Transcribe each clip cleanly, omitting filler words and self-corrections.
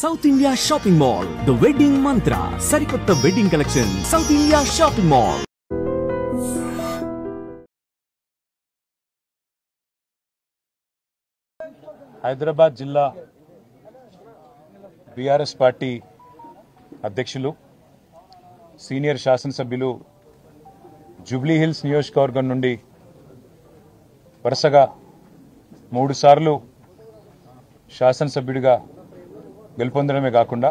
South India Shopping Mall, The Wedding Mantra, Sarikotta Wedding Collection, South India Shopping Mall. Hyderabad జిల్లా BRS party అధ్యక్షులు senior శాసనసభ్యులు Jubilee hills నియోజకవర్గం నుండి వరుసగా 3 సార్లు శాసనసభ్యుడిగా గెలుపొందడమే కాకుండా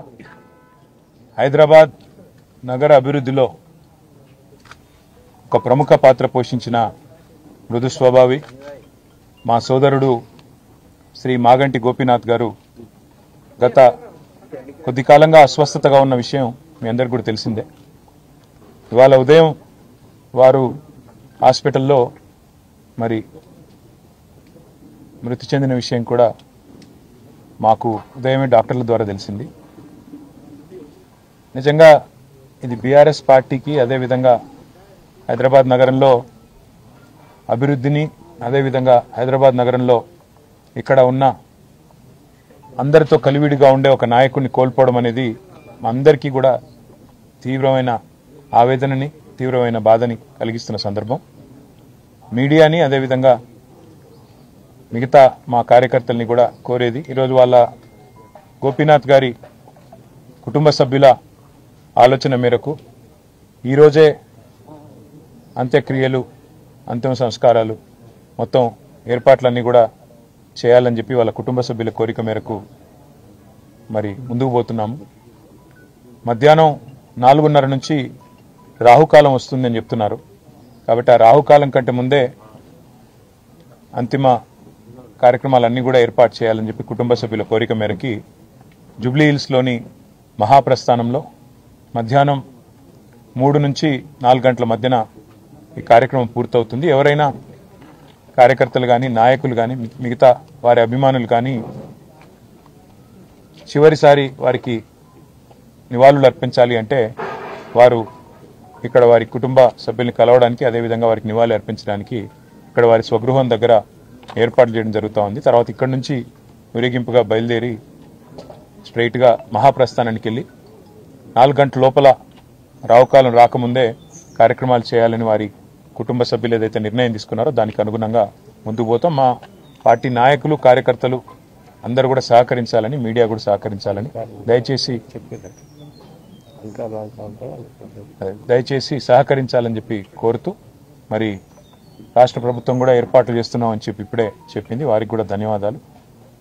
హైదరాబాద్ నగర అభివృద్ధిలో ఒక ప్రముఖ పాత్ర పోషించిన మృదు స్వభావి మా సోదరుడు శ్రీ మాగంటి గోపీనాథ్ గారు గత కొద్ది కాలంగా అస్వస్థతగా ఉన్న విషయం మీ అందరికీ కూడా తెలిసిందే. ఇవాళ ఉదయం వారు హాస్పిటల్లో మరి మృతి చెందిన విషయం కూడా మాకు ఉదయమే డాక్టర్ల ద్వారా తెలిసింది. నిజంగా ఇది బీఆర్ఎస్ పార్టీకి అదేవిధంగా హైదరాబాద్ నగరంలో అభివృద్ధిని అదేవిధంగా హైదరాబాద్ నగరంలో ఇక్కడ ఉన్న అందరితో కలివిడిగా ఉండే ఒక నాయకుడిని కోల్పోవడం అనేది అందరికీ కూడా తీవ్రమైన ఆవేదనని తీవ్రమైన బాధని కలిగిస్తున్న సందర్భం. మీడియాని అదేవిధంగా మిగతా మా కార్యకర్తల్ని కూడా కోరేది ఈరోజు వాళ్ళ గోపీనాథ్ గారి కుటుంబ సభ్యుల ఆలోచన మేరకు ఈరోజే అంత్యక్రియలు అంతిమ సంస్కారాలు మొత్తం ఏర్పాట్లన్నీ కూడా చేయాలని చెప్పి వాళ్ళ కుటుంబ సభ్యుల కోరిక మేరకు మరి ముందుకు పోతున్నాము. మధ్యాహ్నం 4:30 నుంచి రాహుకాలం వస్తుందని చెప్తున్నారు. కాబట్టి ఆ రాహుకాలం కంటే ముందే అంతిమ కార్యక్రమాలన్నీ కూడా ఏర్పాటు చేయాలని చెప్పి కుటుంబ సభ్యుల కోరిక మేరకి జూబ్లీ హిల్స్లోని మహాప్రస్థానంలో మధ్యాహ్నం 3 నుంచి 4 గంటల మధ్యన ఈ కార్యక్రమం పూర్తవుతుంది. ఎవరైనా కార్యకర్తలు కానీ నాయకులు కానీ మిగతా వారి అభిమానులు కానీ చివరిసారి వారికి నివాళులు అర్పించాలి అంటే వారు ఇక్కడ వారి కుటుంబ సభ్యుల్ని కలవడానికి అదేవిధంగా వారికి నివాళులు అర్పించడానికి ఇక్కడ వారి స్వగృహం దగ్గర ఏర్పాటు చేయడం జరుగుతూ ఉంది. తర్వాత ఇక్కడ నుంచి ఊరేగింపుగా బయలుదేరి స్ట్రైట్గా మహాప్రస్థానానికి వెళ్ళి 4 గంటల లోపల రావుకాలం రాకముందే కార్యక్రమాలు చేయాలని వారి కుటుంబ సభ్యులు ఏదైతే నిర్ణయం తీసుకున్నారో దానికి అనుగుణంగా ముందుకు పోతాం. మా పార్టీ నాయకులు కార్యకర్తలు అందరూ కూడా సహకరించాలని మీడియా కూడా సహకరించాలని దయచేసి సహకరించాలని చెప్పి కోరుతూ మరి రాష్ట్ర ప్రభుత్వం కూడా ఏర్పాట్లు చేస్తున్నామని చెప్పి ఇప్పుడే చెప్పింది. వారికి కూడా ధన్యవాదాలు.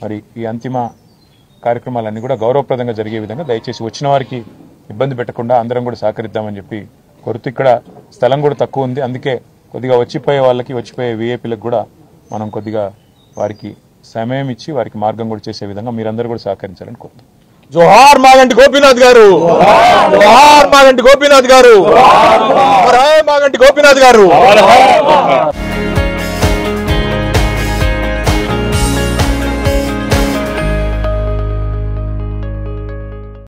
మరి ఈ అంతిమ కార్యక్రమాలన్నీ కూడా గౌరవప్రదంగా జరిగే విధంగా దయచేసి వచ్చిన వారికి ఇబ్బంది పెట్టకుండా అందరం కూడా సహకరిద్దామని చెప్పి కోరుతూ ఇక్కడ స్థలం కూడా తక్కువ ఉంది. అందుకే కొద్దిగా వచ్చిపోయే వాళ్ళకి వచ్చిపోయే వీఐపీలకు కూడా మనం కొద్దిగా వారికి సమయం ఇచ్చి వారికి మార్గం కూడా చేసే విధంగా మీరందరూ కూడా సహకరించాలని కోరుతాం. జోహార్ మాగంటి గోపీనాథ్ గారు, జోహార్ మాగంటి గోపీనాథ్ గారు, మాగంటి గోపీనాథ్ గారు.